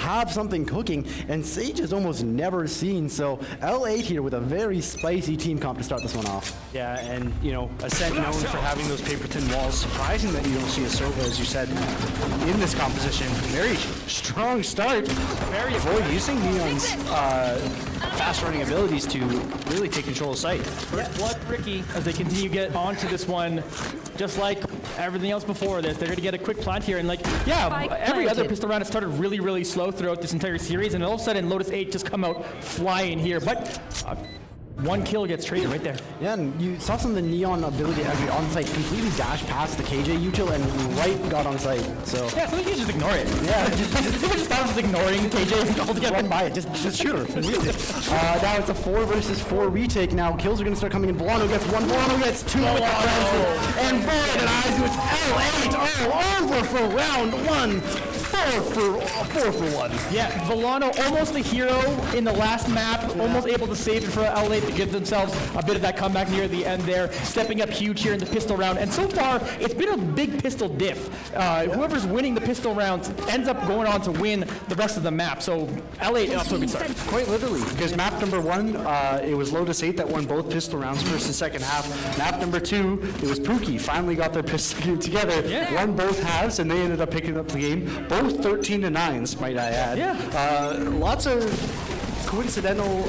have something cooking, and Sage is almost never seen. So L8 here with a very spicy team comp to start this one off. Yeah, and you know, Ascent known for having those paper thin walls. Surprising that you don't see a Sova, as you said, in this composition. Very strong start. Very avoid using Neon's fast running abilities to really take control of site. First blood Ricky as they continue to get onto this one. Just like everything else before this, they're going to get a quick plant here. And like, yeah, every other pistol round has started really, really slow throughout this entire series. And all of a sudden, Lotus 8 just come out flying here. But one kill gets traded right there. Yeah, and you saw some of the Neon ability actually on site completely dash past the KJ util and right got on site. So yeah, so you just ignore it. Yeah, just start just ignoring KJ altogether. Run by it, just shoot her. Now it's a 4 versus 4 retake. Now kills are gonna start coming in. Volano gets one, Volano gets two, and Void and Aizu, it's L8 all over for round one. 4 for 1. Yeah, Volano almost a hero in the last map, almost able to save it for L8 to give themselves a bit of that comeback near the end there, stepping up huge here in the pistol round. And so far, it's been a big pistol diff. Whoever's winning the pistol rounds ends up going on to win the rest of the map. So L8 off to a good start. Quite literally, because map number 1, it was Lotus 8 that won both pistol rounds first and second half. Map number 2, it was Pookie, finally got their pistol game together, won both halves, and they ended up picking up the game. Both 13-9s, might I add. Yeah. Lots of coincidental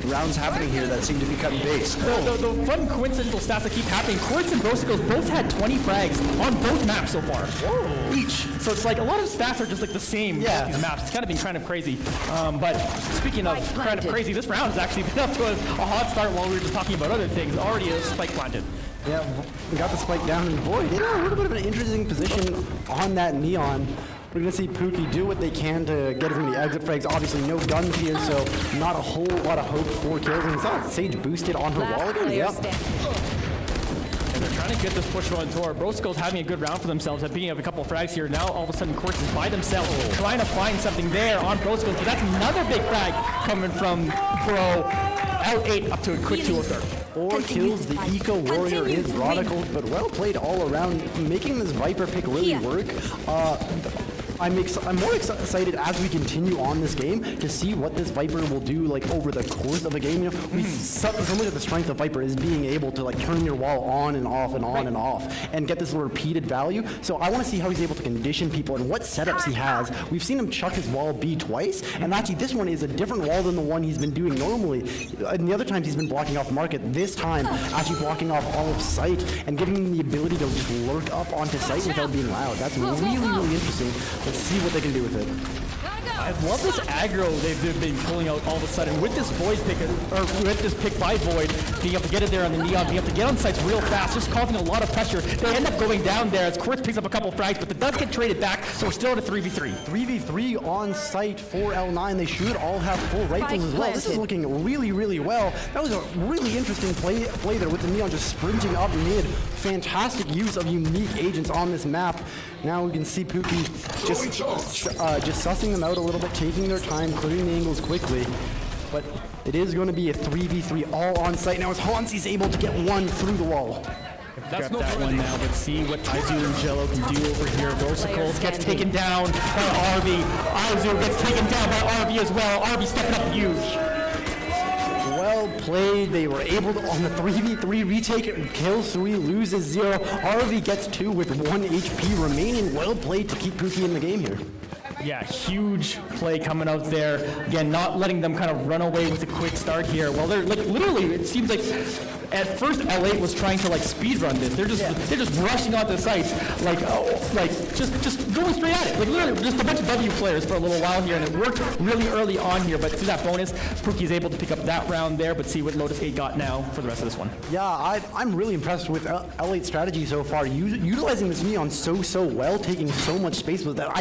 rounds happening here that seem to be cutting base. The fun coincidental stats that keep happening, Quartz and Brosicles both had 20 frags on both maps so far. Whoa. Each. So it's like a lot of stats are just like the same with these maps. It's kind of been kind of crazy. But speaking of kind of crazy, this round has actually been up to a hot start while we were just talking about other things. Already a spike planted. Yeah, we got the spike down in Void. You know, a little bit of an interesting position on that Neon. We're going to see Pookie do what they can to get from the exit frags. Obviously, no guns here, so not a whole lot of hope for kills. And we saw Sage boosted on her wall again. Yep. And they're trying to get this push going toward. Brosicles having a good round for themselves at picking up a couple of frags here. Now, all of a sudden, Quartz is by themselves, trying to find something there on Brosicles. But that's another big frag coming from Bro. L8 up to a quick 2-3. 4 kills, the Eco Warrior is Bronicles, but well played all around, making this Viper pick really work. I'm more excited as we continue on this game to see what this Viper will do like over the course of a game. You know, we so much of the strength of Viper is being able to like turn your wall on and off and on and off and get this repeated value. So I want to see how he's able to condition people and what setups he has. We've seen him chuck his wall B twice, and actually this one is a different wall than the one he's been doing normally. And the other times he's been blocking off market. This time actually blocking off all of sight and giving him the ability to just lurk up onto sight without being loud. That's really interesting. Let's see what they can do with it. I love this aggro they've been pulling out all of a sudden with this Void pick, or with this pick by Void, being able to get it there on the Neon, being able to get on sites real fast, just causing a lot of pressure. They end up going down there as Quartz picks up a couple frags, but it does get traded back, so we're still at a 3v3. 3v3 on site for L9. They should all have full rifles as well. This is looking really well. That was a really interesting play there with the Neon just sprinting up mid. Fantastic use of unique agents on this map. Now we can see Pookie just sussing them out a little bit, taking their time, clearing the angles quickly. But it is going to be a 3v3 all on site. Now as Hansi's able to get one through the wall. That's that one now, but see what Aizu and Jello can do over here. Brosicles gets taken down by RV. Aizu gets taken down by RV as well. RV stepping up huge. Well played. They were able to, on the 3v3 retake, kills 3, loses 0. RV gets 2 with 1 HP remaining. Well played to keep Pookie in the game here. Yeah, huge play coming out there. Again, not letting them kind of run away with a quick start here. Well, they're like literally, it seems like at first L8 was trying to like speed run this. They're just rushing onto the sites like just going straight at it. Like literally just a bunch of W players for a little while here, and it worked really early on here. But through that bonus, Pookie's able to pick up that round there. But see what Lotus 8 got now for the rest of this one. Yeah, I'm really impressed with L8's strategy so far, utilizing this Neon so well, taking so much space with that.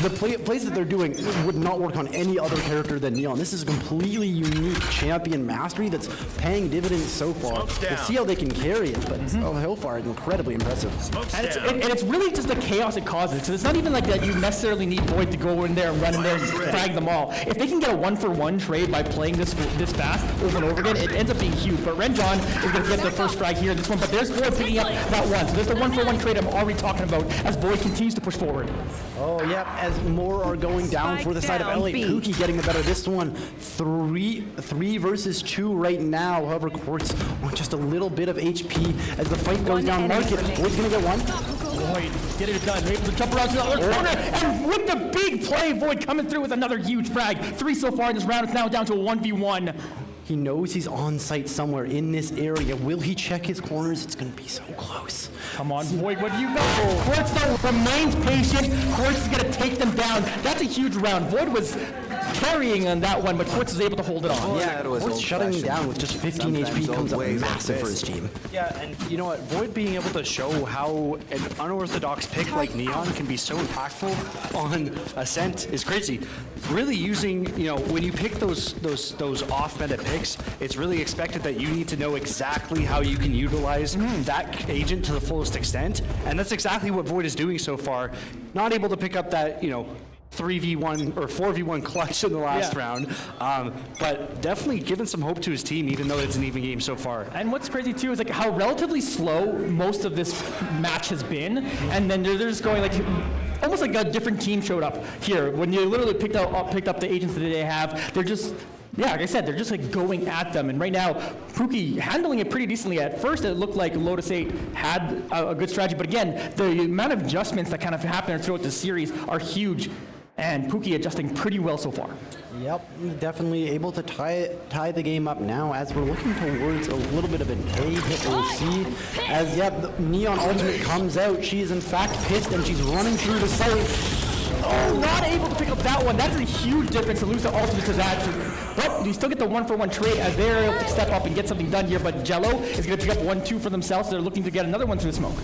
The plays that they're doing would not work on any other character than Neon. This is a completely unique champion mastery that's paying dividends so far. We'll see how they can carry it, but so far incredibly impressive. And it's really just the chaos it causes positives. So it's not even like that you necessarily need Void to go in there and run in there and frag them all. If they can get a 1-for-1 trade by playing this fast over and over again, it ends up being huge. But Renjon is going to get the first frag here in this one. But there's Void picking up that one. So there's the 1-for-1 trade I'm already talking about as Void continues to push forward. Oh, yep, as more are going down for the side of LA. Pookie getting the better of this one. 3 versus 2 right now. However, Quartz on just a little bit of HP as the fight goes down market. Void's going to get one. Void getting it done. Able to jump around to the other corner. And with the big play, Void coming through with another huge frag. 3 so far in this round. It's now down to a 1v1. He knows he's on site somewhere in this area. Will he check his corners? It's going to be so close. Come on, Void, what do you got? Quartz though remains patient. Quartz is going to take them down. That's a huge round. Void was carrying on that one, but Quartz is able to hold it on. Yeah, Quartz shutting him down with just 15 HP comes up massive for his team. Yeah, and you know what? Void being able to show how an unorthodox pick like Neon can be so impactful on Ascent is crazy. Really using, you know, when you pick those off-meta picks, it's really expected that you need to know exactly how you can utilize that agent to the fullest extent, and that's exactly what Void is doing so far. Not able to pick up that, you know, 3v1 or 4v1 clutch in the last round, but definitely giving some hope to his team, even though it's an even game so far. And what's crazy too is like how relatively slow most of this match has been, and then they're just going like almost like a different team showed up here when you literally picked up the agents that they have. They're just. Yeah, like I said, they're just like going at them, and right now, Pookie handling it pretty decently. At first, it looked like Lotus 8 had a good strategy, but again, the amount of adjustments that kind of happen throughout the series are huge, and Pookie adjusting pretty well so far. Yep, definitely able to tie the game up now as we're looking towards a little bit of an A hit we'll see. As, the Neon Ultimate comes out, she is in fact pissed, and she's running through the site. Oh, not able to pick up that one. That is a huge difference to lose the ultimate to that. But you still get the 1-for-1 trade as they're able to step up and get something done here. But Jello is going to pick up 1-2 for themselves. They're looking to get another one through the smoke.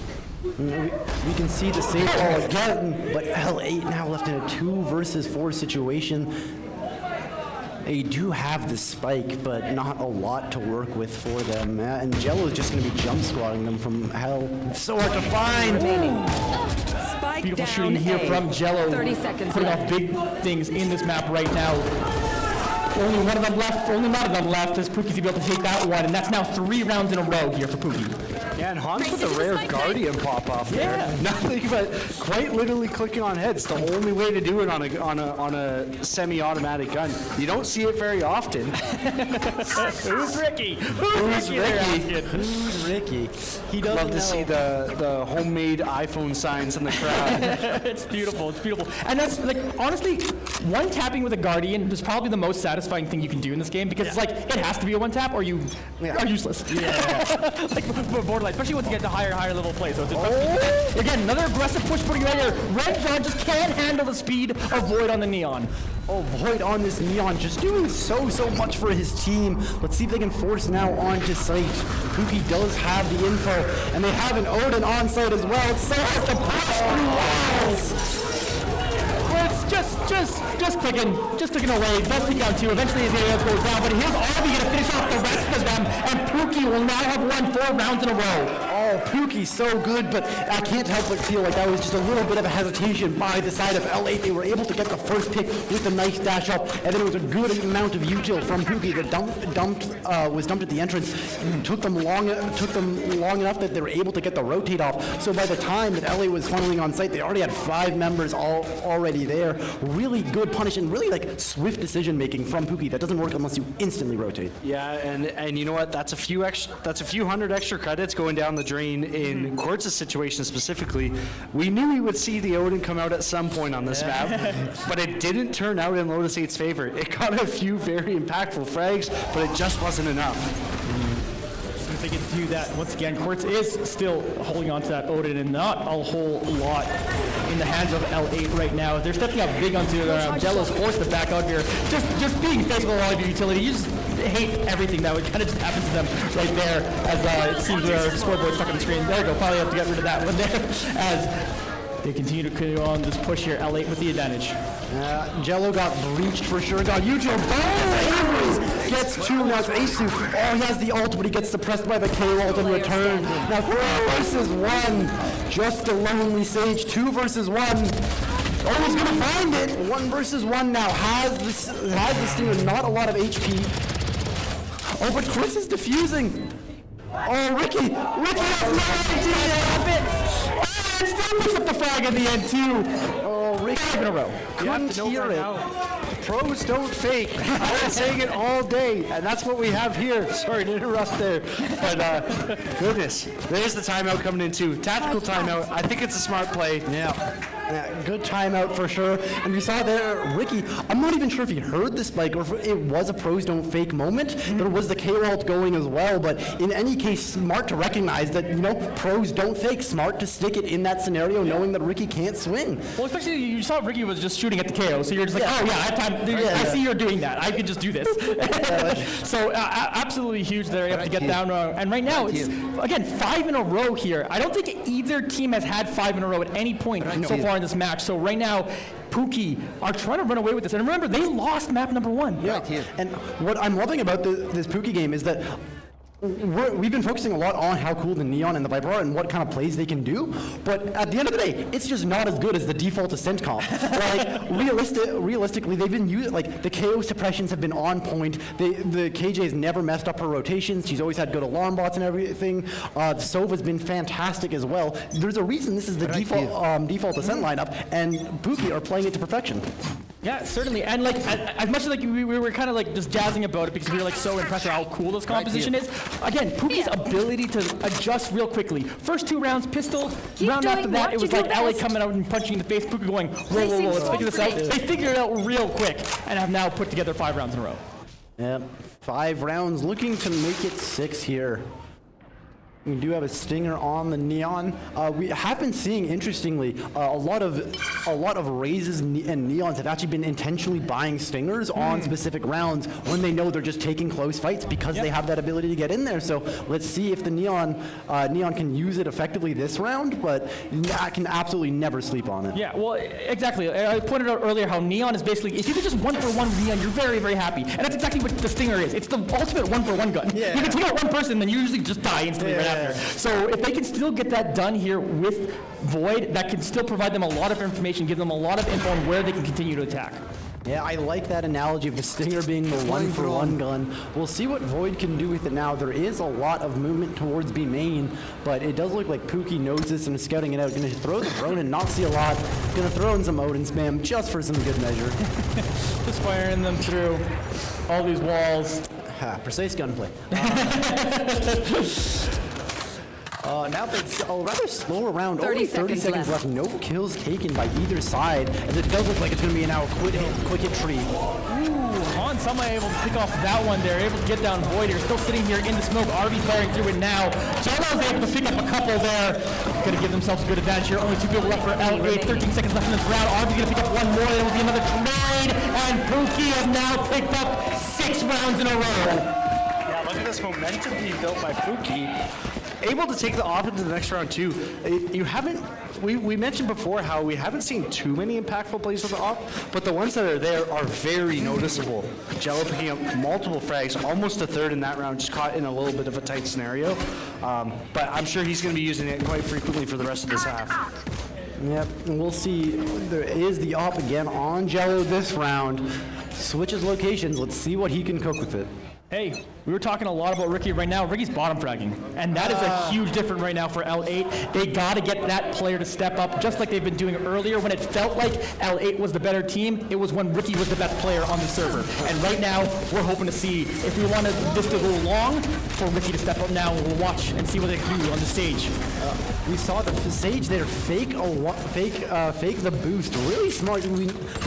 We can see the save ball again, but L8 now left in a 2 versus 4 situation. They do have the spike, but not a lot to work with for them. And Jello is just going to be jump squatting them from hell. So hard to find. Beautiful shooting here from Jello. 30 seconds putting off big things in this map right now. Only one of them left, only one of them left as Pookie's able to take that one, and that's now 3 rounds in a row here for Pookie. Yeah, and Hans with a rare Guardian pop off there. Nothing but quite literally clicking on heads. The only way to do it on a semi-automatic gun. You don't see it very often. Who's Ricky? Who's Ricky? Who's Ricky? He doesn't love to see the homemade iPhone signs in the crowd. It's beautiful. It's beautiful. And that's like honestly, one tapping with a Guardian is probably the most satisfying thing you can do in this game because it's like it has to be a one tap or you are useless. Yeah. Like borderline, especially once you get to higher level play. So it's again another aggressive push putting right here. Renjon just can't handle the speed of Void on the Neon. Oh, Void on this Neon, just doing so much for his team. Let's see if they can force now onto site. Pookie does have the info, and they have an Odin on site as well. It's so hard to pass through walls. Just clicking away. Does click down 2. Eventually his area goes down, but here's Arby going to finish off the rest of them, and Pookie will now have won 4 rounds in a row. Oh, Pookie's so good, but I can't help but feel like that was just a little bit of a hesitation by the side of L8. They were able to get the first pick with a nice dash up, and then it was a good amount of util from Pookie that was dumped at the entrance. Took them long enough that they were able to get the rotate off. So by the time that LA was funneling on site, they already had 5 members already there. Really good punish and really like swift decision making from Pookie. That doesn't work unless you instantly rotate. Yeah, and you know what? That's a few hundred extra credits going down the drain in Quartz's situation specifically. We knew we would see the Odin come out at some point on this map, but it didn't turn out in Lotus 8's favor. It got a few very impactful frags, but it just wasn't enough. If they can do that, once again, Quartz is still holding on to that Odin and not a whole lot in the hands of L8 right now. They're stepping up big onto Jello's forced to back out here. Just being faithful to all of your utility. You just hate everything that would kind of just happen to them right there as it seems their scoreboard stuck on the screen. There we go, finally have to get rid of that one there as they continue to carry on this push here, L8 with the advantage. Jello got breached for sure. Got YouTube. Oh, gets 2. Now it's Asu. Oh, he has the ult, but he gets suppressed by the K-ult in return. Now 3 versus 1. Just a lonely Sage. 2 versus 1. Oh, he's gonna find it. 1 versus 1 now. Has the Stinger. Not a lot of HP. Oh, but Chris is defusing. Oh, Ricky has no idea. Oh, and still picks up the frag in the end too. Oh, Ricky 5 in a row. Couldn't hear it. Pros don't fake. I've been saying it all day, and that's what we have here. Sorry to interrupt there, but goodness, there's the timeout coming in too. Tactical timeout. I think it's a smart play. Yeah, good timeout for sure. And we saw there, Ricky, I'm not even sure if he heard the spike or if it was a pros don't fake moment. There was the K-ult going as well, but in any case, smart to recognize that, pros don't fake. Smart to stick it in that scenario, knowing that Ricky can't swing. Well, especially you saw Ricky was just shooting at the KO, so you're just like, oh yeah, I have time. I see you're doing that. I can just do this. So absolutely huge they're able to get down. And right now, it's, again, 5 in a row here. I don't think either team has had 5 in a row at any point so far in this match. So right now, Pookie are trying to run away with this. And remember, they lost map number 1. Yeah, and what I'm loving about this Pookie game is that we've been focusing a lot on how cool the Neon and the Viper are and what kind of plays they can do, but at the end of the day, it's just not as good as the default Ascent comp. Like, realistically, they've been used, like, the KO suppressions have been on point. The KJ's never messed up her rotations. She's always had good alarm bots and everything. Sova's been fantastic as well. There's a reason this is the default Ascent lineup, and Pookie are playing it to perfection. Yeah, certainly. And like, as much as like we were kind of like just jazzing about it because we were like so impressed with how cool this composition is. Again, Pookie's ability to adjust real quickly. First 2 rounds, pistol. Round after that, it was like LA coming out and punching in the face. Pookie going, whoa, let's figure this out. They figured it out real quick and have now put together 5 rounds in a row. Yep, 5 rounds, looking to make it 6 here. We do have a Stinger on the Neon. We have been seeing, interestingly, a lot of raises and Neons have actually been intentionally buying Stingers on specific rounds when they know they're just taking close fights because they have that ability to get in there. So let's see if the Neon can use it effectively this round, but I can absolutely never sleep on it. Yeah, well, exactly. I pointed out earlier how Neon is basically, if you can just 1-for-1 Neon, you're very, very happy. And that's exactly what the Stinger is. It's the ultimate 1-for-1 gun. Yeah. You can take out one person, then you usually just die instantly right after. So if they can still get that done here with Void, that can still provide them a lot of information, give them a lot of info on where they can continue to attack. Yeah, I like that analogy of the Stinger being the 1-for-1 gun. We'll see what Void can do with it now. There is a lot of movement towards B main, but it does look like Pookie knows this and is scouting it out. Gonna throw the drone and not see a lot. Gonna throw in some Odin spam just for some good measure. Just firing them through all these walls. Precise gunplay. Now it's a rather slow round. 30 Only 30 seconds left. No kills taken by either side, as it does look like it's going to be now a quick hit tree. Ooh, Han Sama able to pick off that one there, able to get down Void here. Still sitting here in the smoke. RB firing through it now. Jello's able to pick up a couple there. Going to give themselves a good advantage here. Only 2 people left for LA. 13 seconds left in this round. RB's going to pick up one more. There will be another trade, and Pookie have now picked up 6 rounds in a row. Yeah, look at this momentum being built by Pookie. Able to take the off into the next round too. We mentioned before how we haven't seen too many impactful plays with the off, but the ones that are there are very noticeable. Jello picking up multiple frags, almost a third in that round, just caught in a little bit of a tight scenario. But I'm sure he's going to be using it quite frequently for the rest of this half. Yep, and we'll see. There is the op again on Jello this round. Switches locations. Let's see what he can cook with it. Hey, we were talking a lot about Ricky right now. Ricky's bottom fragging, and that is a huge difference right now for L8. They got to get that player to step up, just like they've been doing earlier. When it felt like L8 was the better team, it was when Ricky was the best player on the server. And right now, we're hoping to see, if we want this to go long, for Ricky to step up now. We'll watch and see what they can do on the stage. We saw the Sage there fake the boost. Really smart. The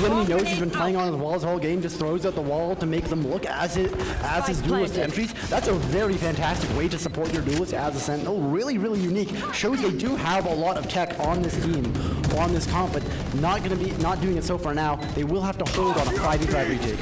enemy knows he's been playing on his walls all game, just throws out the wall to make them look as his duelist entries. That's a very fantastic way to support your duelist as a Sentinel. Really, really unique. Shows they do have a lot of tech on this team, on this comp, but not doing it so far now. They will have to hold on a 5v5 retake.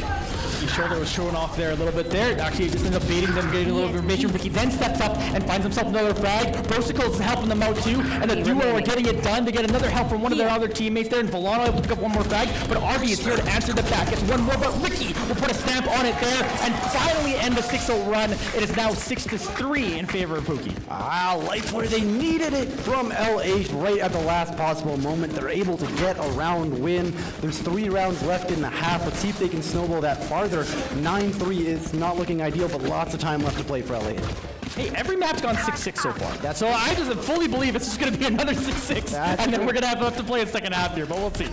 Ricky's shoulder was showing off there a little bit there. Actually, just ended up baiting them, getting a little information. Ricky then steps up and finds himself another frag. Brosicles is helping them out too, and the duo are getting it done. They get another help from one of their other teammates there, and Volano able to pick up one more frag, but RB is here to answer the back. Gets one more, but Ricky will put a stamp on it there, and finally end the 6-0 run. It is now 6-3 in favor of Pookie. Wow, life where they needed it from LH right at the last possible moment. They're able to get a round win. There's 3 rounds left in the half. Let's see if they can snowball that farther. 9-3 is not looking ideal, but lots of time left to play for LH. Hey, every map's gone 6-6 so far. So I just fully believe it's just going to be another 6-6, and then we're going to have to play a second half here, but we'll see.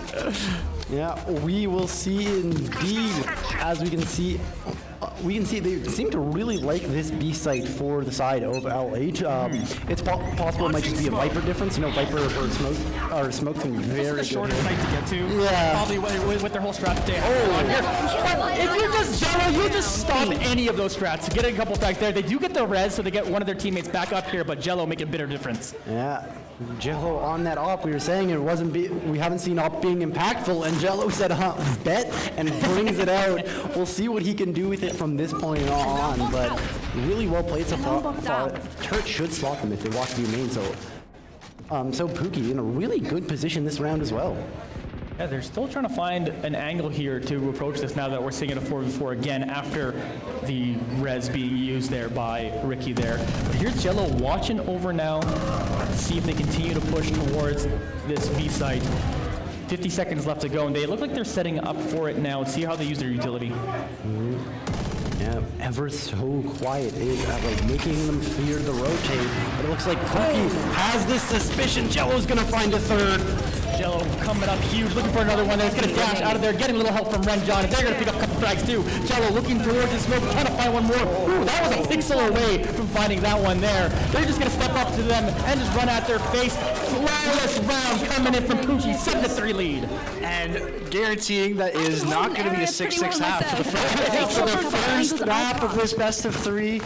Yeah, we will see indeed. As we can see they seem to really like this B site for the side of LH. It's possible it might just be a Viper difference. You know, Viper or Smoke can be very It's the good shortest here. site to get to. Yeah. Probably with their whole strat they have on here. But if you're just Jello, you just stop any of those strats. Get a couple back there. They do get the res, so they get one of their teammates back up here, but Jello make a bitter difference. Yeah, Jello on that op. We were saying it wasn't. We haven't seen op being impactful, and Jello said, bet, and brings it out. We'll see what he can do with it from this point on. But really well played so far. Turret should spot them if they walk through main. So Pookie in a really good position this round as well. Yeah, they're still trying to find an angle here to approach this now that we're seeing it a 4v4 again after the res being used there by Ricky there. But here's Jello watching over now to see if they continue to push towards this B site. 50 seconds left to go, and they look like they're setting up for it now. See how they use their utility. Yeah, ever so quiet is like making them fear the rotate. But it looks like Pookie has this suspicion Jello's gonna find a third. Jello coming up huge, looking for another one there. It's going to dash out of there, getting a little help from Ren John. And they're going to pick up a couple frags too. Jello looking towards his smoke, trying to find one more. Ooh, that was a pixel away from finding that one there. They're just going to step up to them and just run at their face. Flawless round coming in from Pookie, 7-3 lead. And guaranteeing that is not going to be a 6-6 half for the first map of this best of 3.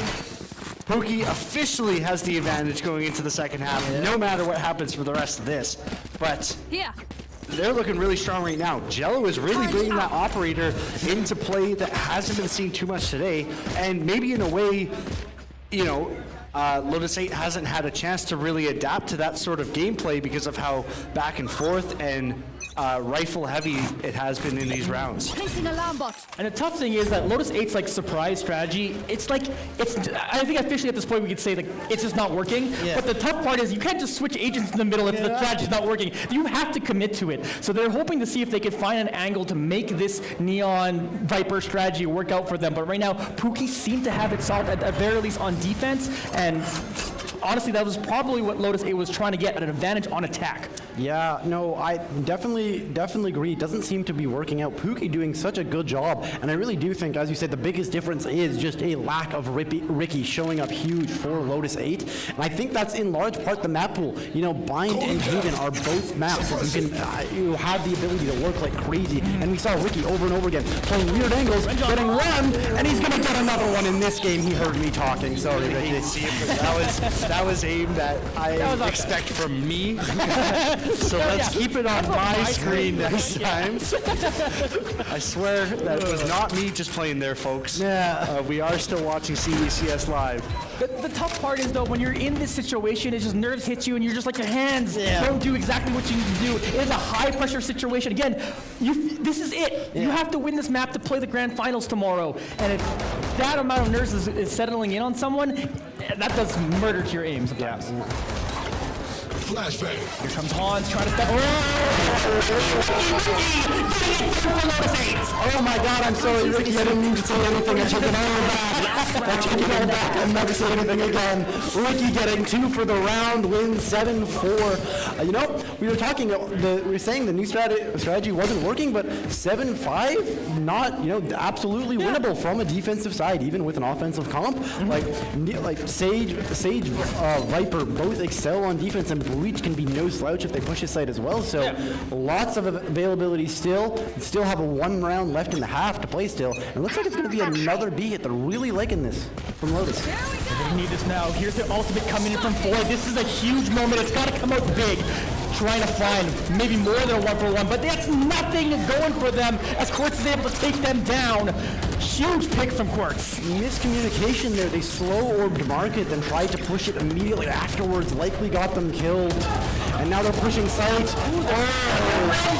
Pookie officially has the advantage going into the second half, no matter what happens for the rest of this. But they're looking really strong right now. Jello is really bringing that operator into play that hasn't been seen too much today. And maybe in a way, you know, Lotus 8 hasn't had a chance to really adapt to that sort of gameplay because of how back and forth and rifle heavy it has been in these rounds. Placing alarm bot. And the tough thing is that Lotus 8's like surprise strategy, I think officially at this point we could say like it's just not working. But the tough part is you can't just switch agents in the middle if the strategy's not working. You have to commit to it. So they're hoping to see if they could find an angle to make this Neon Viper strategy work out for them. But right now, Pookie seemed to have it solved at the very least on defense, and honestly, that was probably what Lotus 8 was trying to get, at an advantage on attack. Yeah, no, I definitely agree. It doesn't seem to be working out. Pookie doing such a good job, and I really do think, as you said, the biggest difference is just a lack of Ricky showing up huge for Lotus 8, and I think that's in large part the map pool. You know, Bind and Haven are both maps that you can you have the ability to work like crazy, and we saw Ricky over and over again playing weird angles, getting one, and he's gonna get another one in this game. He heard me talking. Sorry, Ricky. That was aimed at I expect from me. So let's keep it on my screen next time. I swear that was not me just playing there, folks. Yeah. We are still watching CECS live. The tough part is though, when you're in this situation, it's just nerves hit you and you're just like your hands don't do exactly what you need to do. It is a high pressure situation. Again, this is it. You have to win this map to play the grand finals tomorrow. And if that amount of nerves is settling in on someone, that does murder to your aim sometimes. Flashbang. Here comes Hans trying to step. Oh my God, I'm sorry, Ricky. I didn't mean to say anything. I took it all back. I took it all back. I'm never saying anything again. Ricky getting 2 for the round, wins 7-4. You know, we were talking. We were saying the new strategy wasn't working, but 7-5, not absolutely winnable from a defensive side, even with an offensive comp. Like Sage, Viper both excel on defense, and Bleach can be no slouch if they push his side as well. So lots of availability still. Still have a 1 round left in the half to play still. And it looks like it's going to be another B hit. They're really liking this from Lotus. They need this now. Here's the ultimate coming in from Boyd. This is a huge moment. It's got to come out big. Trying to find maybe more than a 1-for-1, but that's nothing going for them as Quartz is able to take them down. Huge pick from Quartz. Miscommunication there. They slow-orbed market, then tried to push it immediately afterwards. Likely got them killed. And now they're pushing site.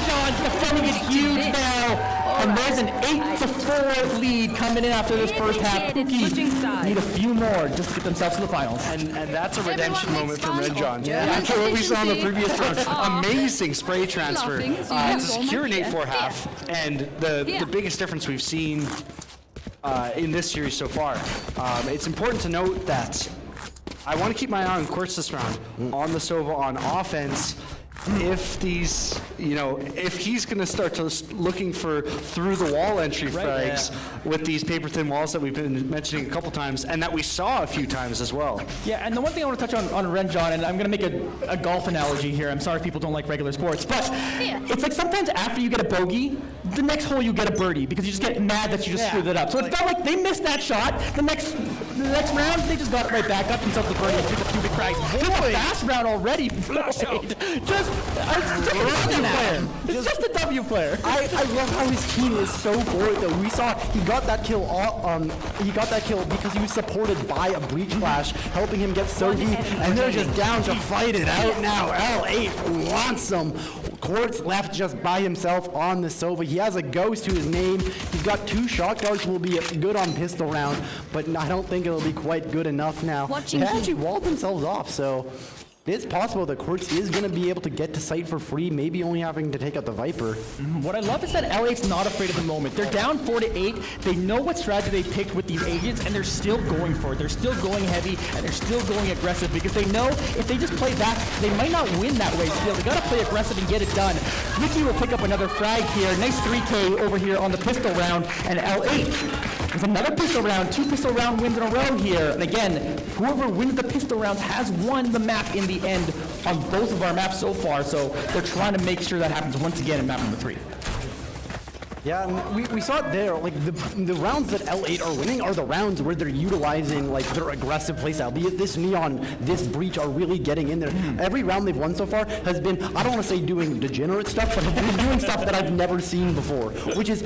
John's defending it huge now. And there's an 8-4 lead coming in after this first half. Pookie need a few more just to get themselves to the finals. And that's a redemption moment from Red John. Yeah. After what we saw in the previous round, amazing spray transfer to secure an 8-4 half, and the biggest difference we've seen in this series so far. It's important to note that I want to keep my eye on Quartz this round, on the Sova on offense. If these, if he's going to start to looking for through the wall entry frags with these paper thin walls that we've been mentioning a couple times and that we saw a few times as well. Yeah, and the one thing I want to touch on Ren John, and I'm going to make a golf analogy here. I'm sorry people don't like regular sports, but it's like sometimes after you get a bogey, the next hole you get a birdie because you just get mad that you just screwed it up. So it felt like they missed that shot. The next round, they just got it right back up themselves the birdie and took a few big frags. Just a fast round already. It's just a W player. I love how his team is so for it though. We saw he got that kill. He got that kill because he was supported by a breach flash, helping him get so deep, and they're just down to fight it out now. L8 wants some. Quartz left just by himself on the Sova. He has a ghost to his name. He's got 2 shot darts, will be good on pistol round, but I don't think it'll be quite good enough now. They actually walled themselves off, so it's possible that Quartz is going to be able to get to site for free, maybe only having to take out the Viper. What I love is that LA's not afraid of the moment. They're down 4-8. They know what strategy they picked with these agents, and they're still going for it. They're still going heavy, and they're still going aggressive because they know if they just play back, they might not win that way still. They got to play aggressive and get it done. Ricky will pick up another frag here. Nice 3K over here on the pistol round, and L8 with another pistol round, 2 pistol round wins in a row here. And again, whoever wins the pistol rounds has won the map in the end on both of our maps so far. So they're trying to make sure that happens once again in map number 3. Yeah, and we saw it there. Like the rounds that L8 are winning are the rounds where they're utilizing like their aggressive playstyle. Be it this Neon, this Breach are really getting in there. Every round they've won so far has been, I don't want to say doing degenerate stuff, but they're doing stuff that I've never seen before, which is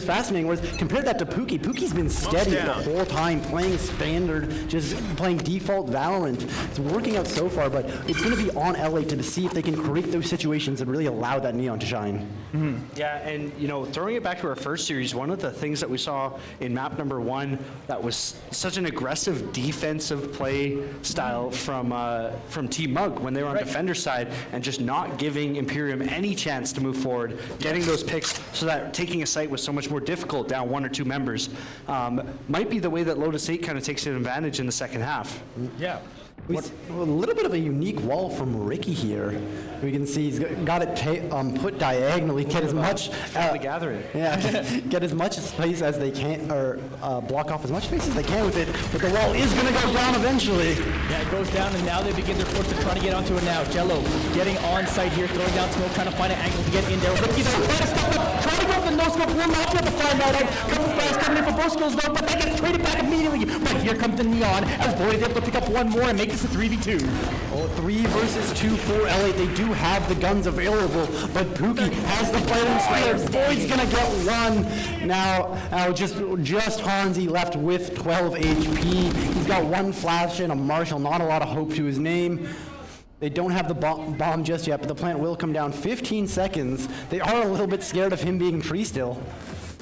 fascinating. Whereas compare that to Pookie. Pookie's been steady the whole time, playing standard, just playing default Valorant. It's working out so far, but it's going to be on L8 to see if they can create those situations and really allow that Neon to shine. Yeah, and throwing it back to our first series, one of the things that we saw in map number 1 that was such an aggressive defensive play style from Team Mug when they were on defender side and just not giving Imperium any chance to move forward, getting those picks so that taking a site was so much more difficult down 1 or 2 members, might be the way that Lotus 8 kind of takes an advantage in the second half. Yeah. A little bit of a unique wall from Ricky here. We can see he's got it put diagonally, get as much gathering. Yeah, get as much space as they can, or block off as much space as they can with it. But the wall is going to go down eventually. Yeah, it goes down, and now they begin their push to try to get onto it now. Jello getting on site here, throwing down smoke, trying to find an angle to get in there. Ricky trying to go with the no scope. Will not be able to find that out. Couple flags coming in for both skills though, but they get traded back immediately. But here comes the Neon as Boyd is able to pick up one more and make this a 3v2. 3 versus 2 for LA. They do have the guns available, but Pookie has the fighting stairs. Boyd's gonna get one. Now just Hansi left with 12 HP. He's got 1 flash and a Marshall. Not a lot of hope to his name. They don't have the bomb just yet, but the plant will come down. 15 seconds. They are a little bit scared of him being tree still.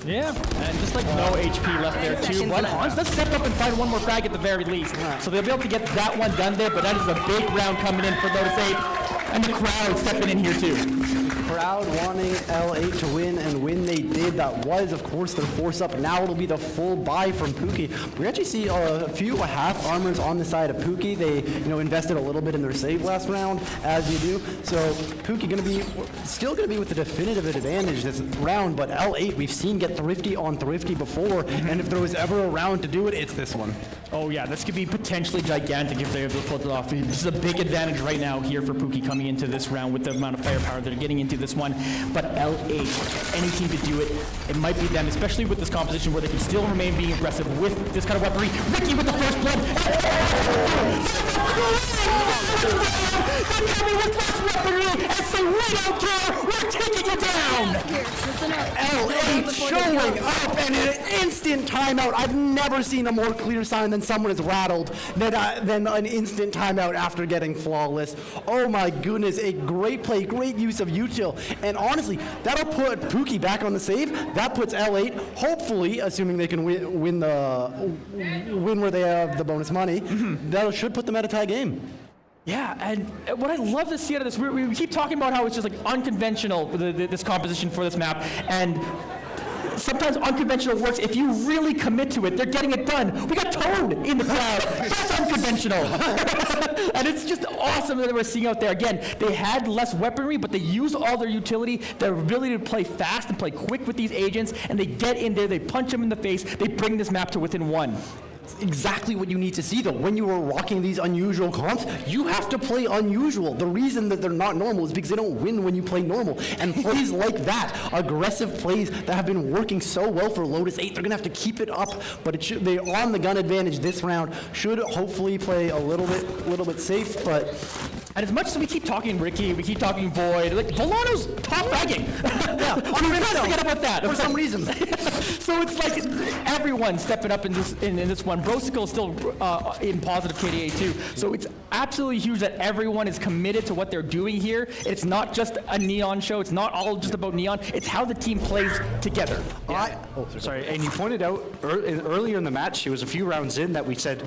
Yeah, and just like no HP left there too. But Hans does step up and find one more frag at the very least. So they'll be able to get that one done there, but that is a big round coming in for Lotus 8. And the crowd stepping in here too. Crowd wanting L8 to win, and when they did, that was, of course, their force up. Now it'll be the full buy from Pookie. We actually see a few half armors on the side of Pookie. They, invested a little bit in their save last round, as you do. So Pookie still gonna be with the definitive advantage this round. But L8, we've seen get thrifty on thrifty before, and if there was ever a round to do it, it's this one. Oh yeah, this could be potentially gigantic if they're able to pull it off. This is a big advantage right now here for Pookie coming into this round with the amount of firepower they're getting into this one. But L8, any team could do it. It might be them, especially with this composition where they can still remain being aggressive with this kind of weaponry. Ricky with the first blood. And so we don't care. We're taking it down. L8 showing up and an instant timeout. I've never seen a more clear sign than someone is rattled than an instant timeout after getting flawless. Oh my goodness, a great play, great use of util. And honestly, that'll put Pookie back on the save. That puts L8, hopefully, assuming they can win where they have the bonus money, that should put them at a tie game. Yeah, and what I love to see out of this, we keep talking about how it's just like unconventional, this composition for this map, and sometimes unconventional works if you really commit to it. They're getting it done. We got Toad in the crowd. That's unconventional. And it's just awesome that we're seeing out there. Again, they had less weaponry, but they used all their utility, their ability to play fast and play quick with these agents, and they get in there, they punch them in the face, they bring this map to within one. Exactly what you need to see, though. When you are rocking these unusual comps, you have to play unusual. The reason that they're not normal is because they don't win when you play normal. And plays like that, aggressive plays that have been working so well for Lotus 8, they're going to have to keep it up. But they on the gun advantage this round should hopefully play a little bit safe. But and as much as we keep talking Ricky, we keep talking Void, like Volano's top fragging. yeah, Forget about that for some reason. So it's like everyone stepping up in this one. Brosikle's still in positive KDA too. So it's absolutely huge that everyone is committed to what they're doing here. It's not just a Neon show. It's not all just about Neon. It's how the team plays together. Sorry, and you pointed out earlier in the match, it was a few rounds in that we said,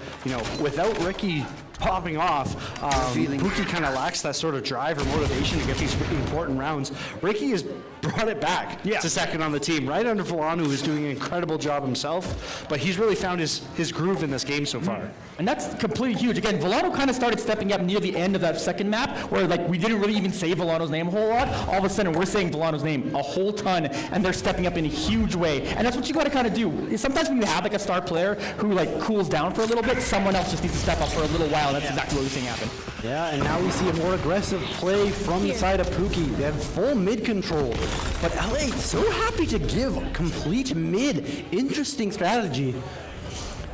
without Ricky popping off, Pookie kind of lacks that sort of drive or motivation to get these important rounds. Ricky has brought it back to second on the team, right under Volano, who's doing an incredible job himself, but he's really found his groove in this game so far. And that's completely huge. Again, Volano kind of started stepping up near the end of that second map, where like we didn't really even say Volano's name a whole lot. All of a sudden, we're saying Volano's name a whole ton, and they're stepping up in a huge way. And that's what you got to kind of do. Sometimes when you have like a star player who like cools down for a little bit, someone else just needs to step up for a little while. That's exactly what we're seeing happen. Yeah, and now we see a more aggressive play from the side of Pookie. They have full mid control, but LA so happy to give complete mid. Interesting strategy.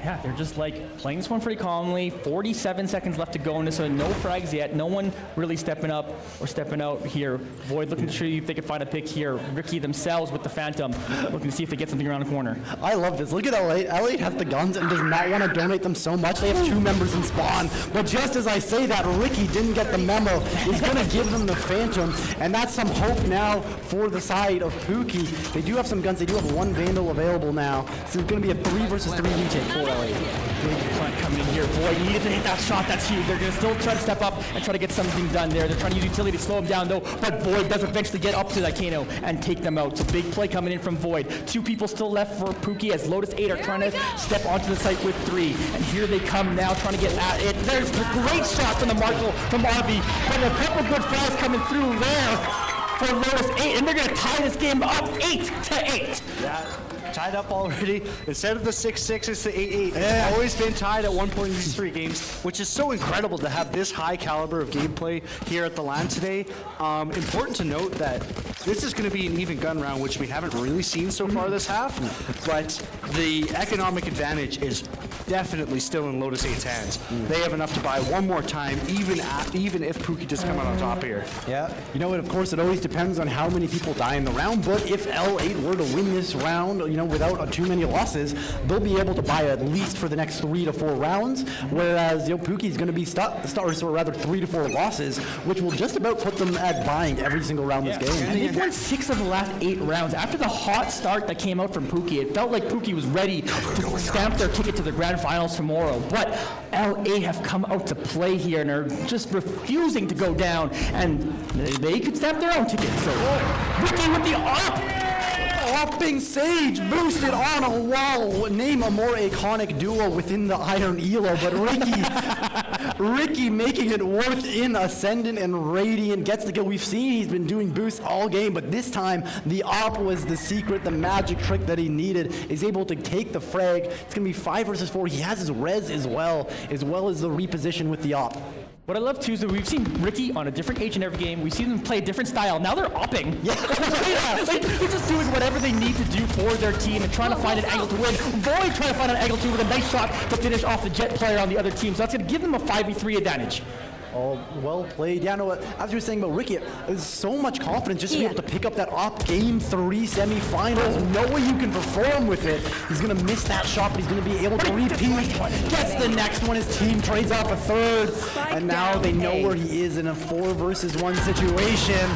Yeah, they're just like playing this one pretty calmly. 47 seconds left to go in this one. No frags yet. No one really stepping up or stepping out here. Void looking to see if they can find a pick here. Ricky themselves with the Phantom looking to see if they get something around the corner. I love this. Look at L8. L8 has the guns and does not want to donate them so much. They have 2 members in spawn. But just as I say that, Ricky didn't get the memo. He's going to give them the Phantom. And that's some hope now for the side of Pookie. They do have some guns. They do have 1 Vandal available now. So it's going to be a 3 versus 3 retake for LA. Big front coming in here. Void needed to hit that shot. That's huge. They're going to still try to step up and try to get something done there. They're trying to use utility to slow him down, though. But Void does eventually get up to that Kano and take them out. So big play coming in from Void. 2 people still left for Pookie as Lotus 8 are trying to step onto the site with 3. And here they come now trying to get at it. There's the great shot from the Marshall from RV. But a couple good fouls coming through there for Lotus 8. And they're going to tie this game up 8-8. Yeah. Tied up already. Instead of the 6-6, it's the 8-8. It's always been tied at one point in these 3 games, which is so incredible to have this high caliber of gameplay here at the LAN today. Important to note that this is going to be an even gun round, which we haven't really seen so far this half, but the economic advantage is definitely still in Lotus 8's hands. They have enough to buy one more time, even if Pookie just come out on top here. Yeah, of course, it always depends on how many people die in the round, but if L8 were to win this round, without too many losses, they'll be able to buy at least for the next 3 to 4 rounds, whereas Pookie's going to be or rather 3 to 4 losses, which will just about put them at buying every single round this game. And they've won 6 of the last 8 rounds. After the hot start that came out from Pookie, it felt like Pookie was ready to stamp their ticket to the grand finals tomorrow. But LA have come out to play here and are just refusing to go down, and they could stamp their own ticket. So Ricky with the AWP! Hopping Sage boosted on a wall. Name a more iconic duo within the Iron Elo, but Ricky making it work in Ascendant and Radiant. Gets the kill. We've seen he's been doing boosts all game, but this time the AWP was the secret, the magic trick that he needed. Is able to take the frag. It's going to be 5 versus 4. He has his res as well as the reposition with the AWP. What I love too is that we've seen Ricky on a different age in every game. We've seen them play a different style. Now they're upping. Yeah. They're just doing whatever they need to do for their team and trying to find an angle to win. Void trying to find an angle to with a nice shot to finish off the Jet player on the other team. So that's going to give them a 5v3 advantage. Oh, well played. Yeah, no, as you were saying about Ricky, there's so much confidence just to be able to pick up that op game 3 semifinals. No way you can perform with it. He's going to miss that shot, but he's going to be able to repeat. Gets the next one. His team trades off a third. And now they know where he is in a 4 versus 1 situation.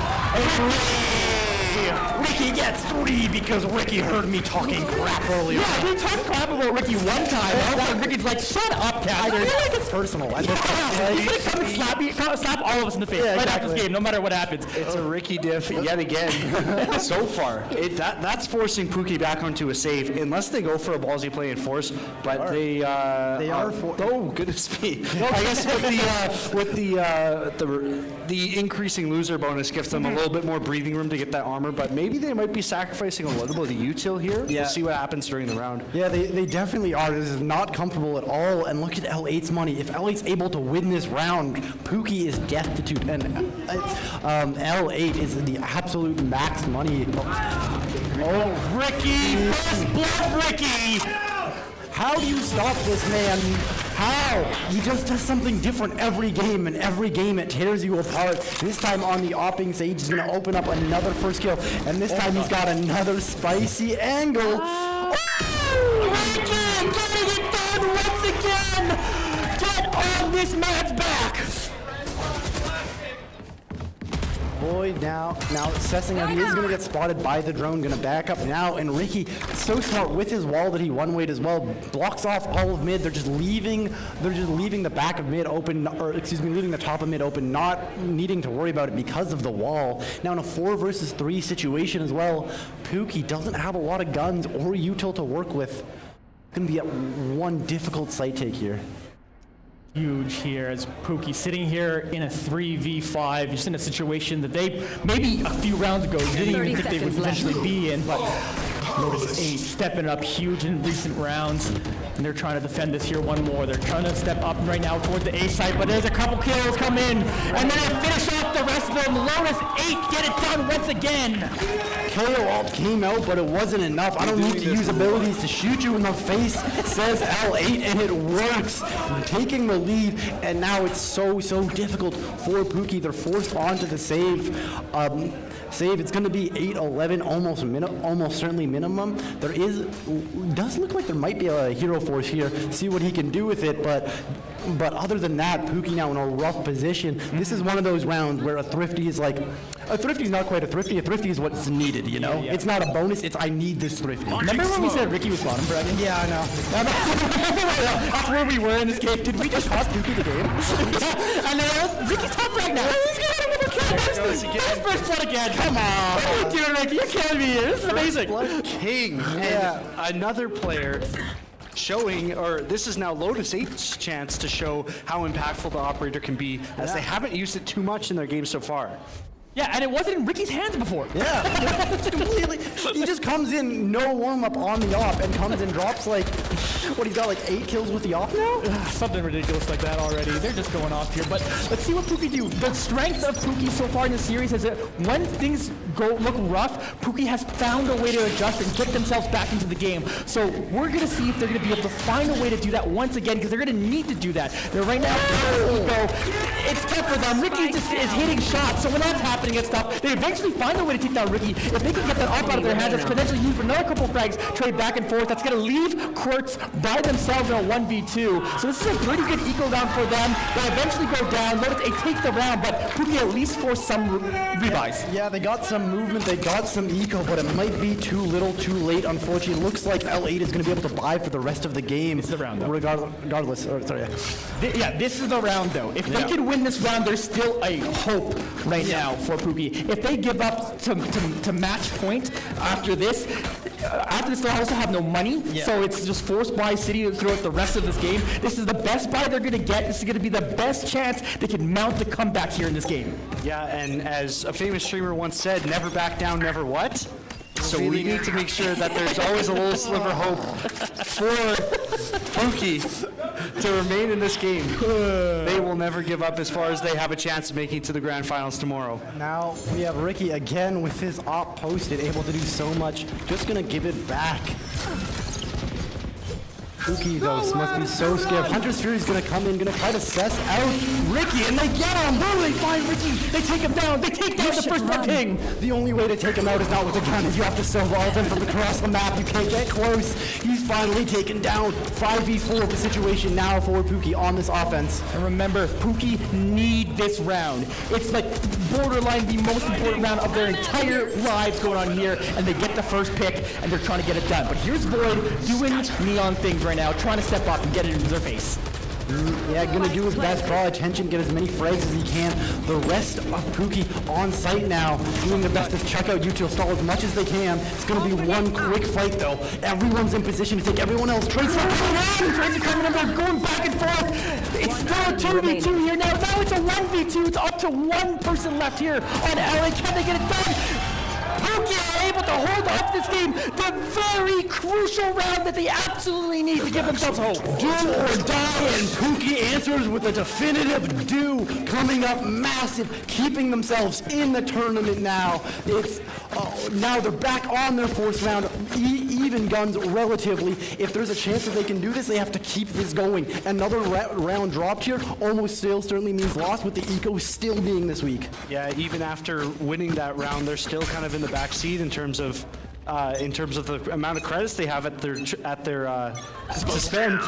Ricky gets 3 because Ricky heard me talking crap earlier. Yeah, we talked crap about Ricky one time. And Ricky's like, shut up, Caster. I feel like it's personal. He's gonna come and slap all of us in the face right after this game, no matter what happens. It's a Ricky diff yet again. So far, that's forcing Pookie back onto a save, unless they go for a ballsy play and force. But they are. Oh goodness me! I guess with the increasing loser bonus gives them a little bit more breathing room to get that armor. But maybe they might be sacrificing a little bit of the util here. Yeah. We'll see what happens during the round. Yeah, they definitely are. This is not comfortable at all. And look at L8's money. If L8's able to win this round, Pookie is destitute. And L8 is the absolute max money. Oh, Ricky! First blood, Ricky! How do you stop this man? How? He just does something different every game, and every game it tears you apart. This time on the opping stage, he's going to open up another first kill, and this time he's got another spicy angle. Ricky, getting it done once again! Get on this man's back! Boy, now assessing how he is going to get spotted by the drone, going to back up now, and Ricky, so smart with his wall that he one-wayed as well, blocks off all of mid. They're just leaving the back of mid open, or excuse me, leaving the top of mid open, not needing to worry about it because of the wall. Now in a 4 versus 3 situation as well, Pookie doesn't have a lot of guns or util to work with. Going to be at one difficult site take here. Huge here as Pookie sitting here in a 3v5, just in a situation that they maybe a few rounds ago didn't even think they would potentially be in, but Lotus 8 stepping up huge in recent rounds, and they're trying to defend this here one more. They're trying to step up right now towards the A site, but there's a couple kills come in, and then they finish off the rest of them. Lotus 8 get it done once again. KO ult came out, but it wasn't enough. I don't need to use abilities to shoot you in the face, says L8, and it works. Taking the lead, and now it's so difficult for Pookie. They're forced onto the save. It's going to be 8-11, almost certainly minimum. Does look like there might be a hero force here. See what he can do with it, but other than that, Pookie now in a rough position. This is one of those rounds where a thrifty is like, a thrifty is not quite a thrifty. A thrifty is what's needed, you know? Yeah. It's not a bonus, it's I need this thrifty. Remember when we said Ricky was bottom bragging? Yeah, I know. That's where we were in this game. Did we just cost Pookie the game? I know. Ricky's top right now. He's getting another kill. There's first blood again. Come on. What are you doing, Ricky? You're killing me here. This is amazing. Blood King. Yeah. And another player showing, or this is now Lotus 8's chance to show how impactful the operator can be, as they haven't used it too much in their game so far. Yeah, and it wasn't in Ricky's hands before. Yeah, completely. He just comes in, no warm-up on the op, and comes and drops like, what, he's got like 8 kills with the op now? Something ridiculous like that already. They're just going off here, but let's see what Pookie do. The strength of Pookie so far in the series is that when things look rough, Pookie has found a way to adjust and get themselves back into the game. So we're going to see if they're going to be able to find a way to do that once again, because they're going to need to do that. They're right now, it's tough for them. Ricky just is hitting shots, so when that's happening and stuff, they eventually find a way to take down Ricky. If they can get that op out of their hands, that's potentially used for another couple frags, trade back and forth. That's going to leave Quartz by themselves in a 1v2. So this is a pretty good eco round for them. They eventually go down. Lotus 8 take the round, but Pookie at least forced some rebuys. Yeah, they got some movement, they got some eco, but it might be too little, too late, unfortunately. It looks like L8 is going to be able to buy for the rest of the game. It's the round, though. Regardless, this is the round, though. If they can win this round, there's still a hope right now for Pookie. If they give up to match point after this they also have no money, so it's just forced buy City throughout the rest of this game. This is the best buy they're going to get. This is going to be the best chance they can mount the comeback here in this game. Yeah, and as a famous streamer once said, never back down, never what? So we need to make sure that there's always a little sliver of hope for Pookie to remain in this game. They will never give up as far as they have a chance of making it to the grand finals tomorrow. Now we have Ricky again with his op posted, able to do so much. Just going to give it back. Pookie, though, must be so scared. Hunter's Fury's gonna come in, gonna try to cess out Ricky, and they get him! Oh, they find Ricky! They take him down! They take down the first blood king! The only way to take him out is not with a gun, is you have to survive him from across the map. You can't get close. He's finally taken down. 5v4 the situation now for Pookie on this offense. And remember, Pookie need this round. It's like borderline the most important round of their entire lives going on here, and they get the first pick, and they're trying to get it done. But here's Void doing Neon things right now, trying to step up and get it into their face. Yeah, gonna do his best, draw attention, get as many frags as he can. The rest of Pookie on site now, doing their best to chuck out util stall as much as they can. It's gonna be one quick fight though. Everyone's in position to take everyone else. Tracer coming in! Tracer coming in, they're going back and forth. It's still a 2v2 here now. Now it's a 1v2. It's up to one person left here on LA. Can they get it done? Pookie are able to hold off this game, the very crucial round that they absolutely need to give themselves hope. Do or die, and Pookie answers with a definitive do, coming up massive, keeping themselves in the tournament now. It's now they're back on their fourth round, even guns relatively. If there's a chance that they can do this, they have to keep this going. Another round dropped here almost still certainly means loss, with the eco still being this weak. Yeah, even after winning that round, they're still kind of in the back seat in terms of the amount of credits they have at their to spend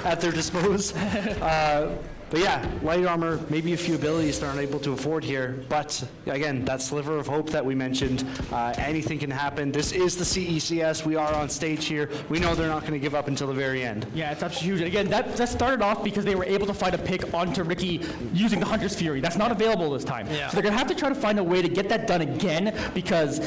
at their dispose. But yeah, light armor, maybe a few abilities they're unable to afford here. But again, that sliver of hope that we mentioned, anything can happen. This is the CECS. We are on stage here. We know they're not going to give up until the very end. Yeah, it's absolutely huge. Again, that started off because they were able to find a pick onto Ricky using the Hunter's Fury. That's not available this time. Yeah. So they're going to have to try to find a way to get that done again, because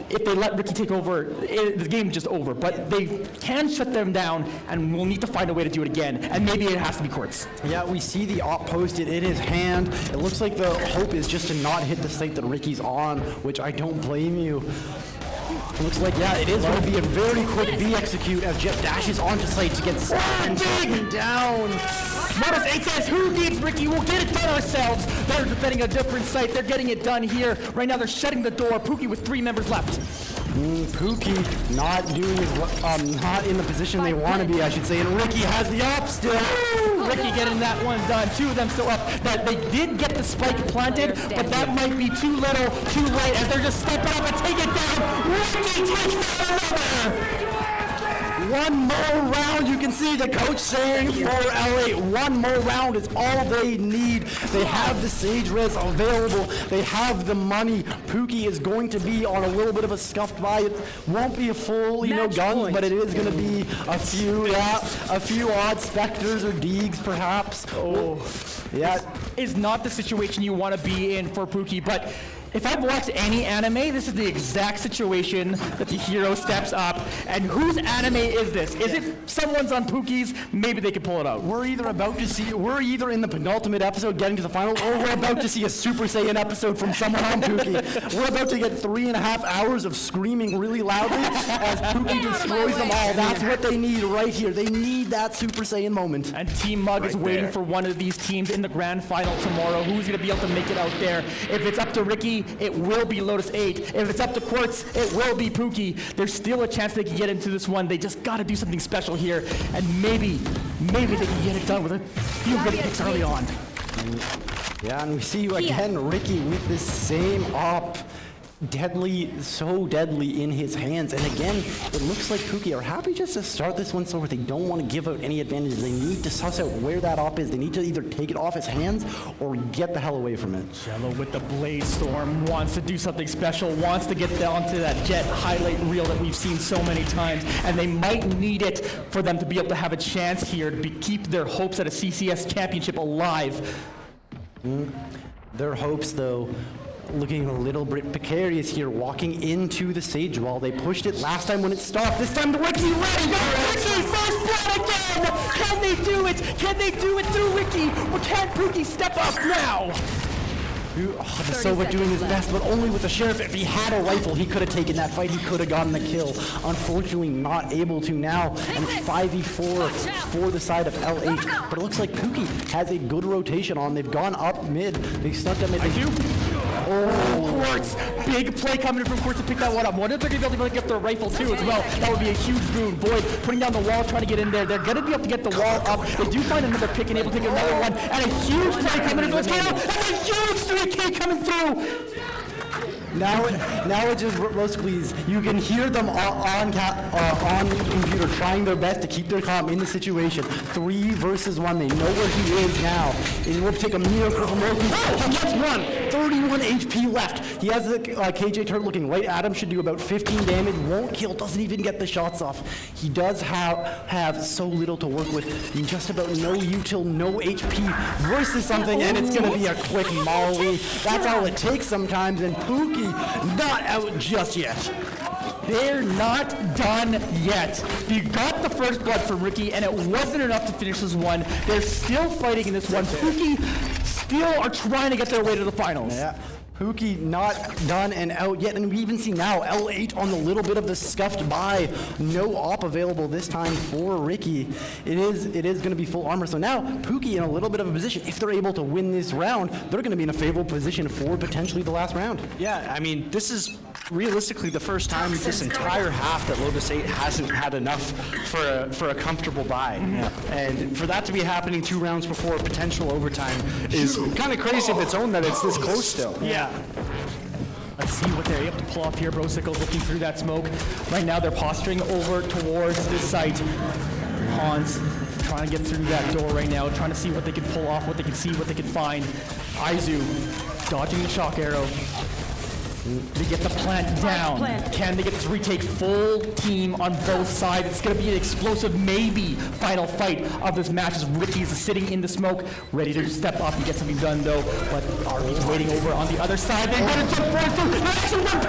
if they let Ricky take over, the game's just over. But they can shut them down, and we'll need to find a way to do it again. And maybe it has to be Quartz. Yeah, we see the op posted in his hand. It looks like the hope is just to not hit the site that Ricky's on, which I don't blame you. It looks like, yeah, it is going to be a very quick B execute as Jet dashes onto site to get and taken down. Lotus 8 says, who needs Ricky? We'll get it done ourselves. They're defending a different site. They're getting it done here. Right now, they're shutting the door. Pookie with 3 members left. Pookie not doing not in the position they want to be, I should say, and Ricky has the op still. Ricky getting that one done. 2 of them still up. But they did get the spike planted, but that might be too little, too late, as they're just stepping up and take it down. Ricky takes down another. One more round, you can see the coach saying for LA, one more round is all they need. They have the Sage Res available. They have the money. Pookie is going to be on a little bit of a scuffed by. It won't be a full, guns, but it is going to be a few odd Spectres or Deegs, perhaps. Oh, yeah. Is not the situation you want to be in for Pookie, but if I've watched any anime, this is the exact situation that the hero steps up. And whose anime is this? Is it someone's on Pookie's? Maybe they could pull it out. We're either in the penultimate episode getting to the final, or we're about to see a Super Saiyan episode from someone on Pookie. We're about to get 3.5 hours of screaming really loudly as Pookie destroys them all. That's what they need right here. They need that Super Saiyan moment. And Team Mug is waiting for one of these teams in the grand final tomorrow. Who's going to be able to make it out there? If it's up to Ricky, it will be Lotus 8. If it's up to Quartz, it will be Pookie. There's still a chance they can get into this one. They just got to do something special here, and maybe they can get it done with a few good picks early on. Yeah, and we see you again, Ricky, with this same op. Deadly, so deadly in his hands. And again, it looks like Pookie are happy just to start this one slower. They don't want to give out any advantages. They need to suss out where that op is. They need to either take it off his hands or get the hell away from it. Jello with the Blaze Storm wants to do something special, wants to get onto that Jet highlight reel that we've seen so many times, and they might need it for them to be able to have a chance here to keep their hopes at a CCS championship alive. Their hopes, though, looking a little bit precarious here, walking into the Sage Wall. They pushed it last time when it stopped. This time the Ricky ready. Ricky first blood again! Can they do it? Can they do it through Ricky? Or can Pookie step up now? The Sova doing his best, but only with the Sheriff. If he had a rifle, he could have taken that fight. He could have gotten the kill. Unfortunately, not able to now. And it's 5v4 for the side of L8. But it looks like Pookie has a good rotation on. They've gone up mid. They stuck up mid. Quartz, big play coming in from Quartz to pick that one up. Wonder if they're going to be able to get their rifle too as well. That would be a huge boon. Void putting down the wall, trying to get in there. They're going to be able to get the wall up. They do find another pick and able to take another one. And a huge play coming in from Volcano. And a huge 3K coming through. Now it just basically you can hear them on the computer trying their best to keep their calm in the situation. 3 versus 1. They know where he is now. It will take a miracle from Loki. Oh, he gets one. 31 HP left. He has the KJ turret looking right at him. Should do about 15 damage. Won't kill. Doesn't even get the shots off. He does have so little to work with. Just about no util, no HP versus something, and it's gonna be a quick molly. That's all it takes sometimes. And Pookie not out just yet. They're not done yet. You got the first blood from Ricky, and it wasn't enough to finish this one. They're still fighting in this one. Pookie still are trying to get their way to the finals. Yeah. Pookie not done and out yet, and we even see now L8 on the little bit of the scuffed by. No op available this time for Ricky. It is going to be full armor. So now Pookie in a little bit of a position. If they're able to win this round, they're going to be in a favorable position for potentially the last round. Yeah, I mean, this is realistically the first time this entire half that Lotus 8 hasn't had enough for a comfortable bye. And for that to be happening 2 rounds before potential overtime is kind of crazy of its own that it's this close still. Yeah. Let's see what they're able to pull off here. Brosicles looking through that smoke. Right now they're posturing over towards this site. Hans trying to get through that door right now, trying to see what they can pull off, what they can see, what they can find. Aizu dodging the shock arrow. They get the plant down. Can they get this retake? Full team on both sides. It's going to be an explosive, maybe final fight of this match as Ricky's sitting in the smoke, ready to step up and get something done though. But RB's waiting over on the other side. They're going to jump forward through. They're actually going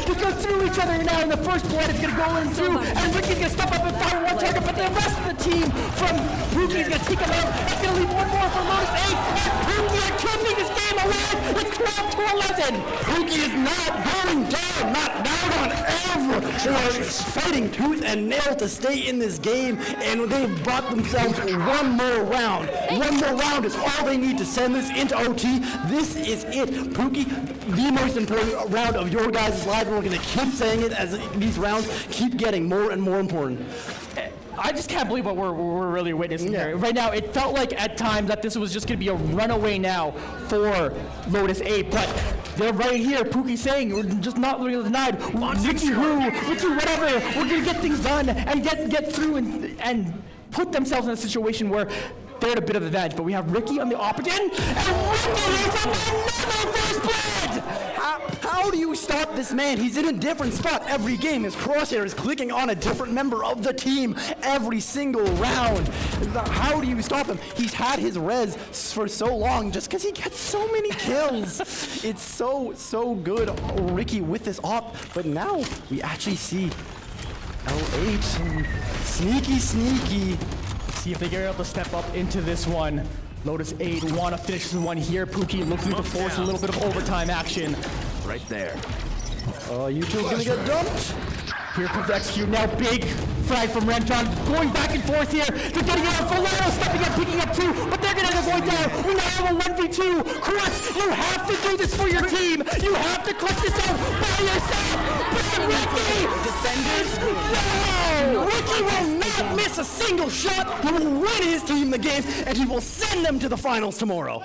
to go through each other now. And the first blood is going to go in through. And Ricky's going to step up and fire one target. But the rest of the team from Pookie's going to take him out. It's going to leave one more for Lotus 8. And Pookie are keeping this game alive. It's 12-11. Pookie is not going down, not down on ever. They're fighting tooth and nail to stay in this game, and they've brought themselves one more round. One more round is all they need to send this into OT. This is it. Pookie, the most important round of your guys' lives, and we're going to keep saying it as these rounds keep getting more and more important. I just can't believe what we're really witnessing here. Right now, it felt like at times that this was just going to be a runaway now for Lotus 8, but they're right here. Pookie saying, we're just not really denied. Ricky whatever, we're going to get things done and get through and put themselves in a situation where they're at a bit of advantage. But we have Ricky on the opposite end, and Ricky is another first blood! How do you stop this man? He's in a different spot every game. His crosshair is clicking on a different member of the team every single round. How do you stop him? He's had his res for so long just because he gets so many kills. It's so good, Ricky, with this op. But now we actually see L8 sneaky. See if they get able to step up into this one. Lotus 8 want to finish this one here. Pookie looking to force a little bit of overtime action. Right there. You two's gonna get dumped. Here comes Execute now. Big frag from Renton. Going back and forth here. They're getting out. Valero stepping up, picking up 2, but they're gonna end up going down. We now have a 1v2. Chris, you have to do this for your team. You have to clutch this out by yourself. But Ricky, defenders, no! Ricky will not miss a single shot. He will win his team the game, and he will send them to the finals tomorrow.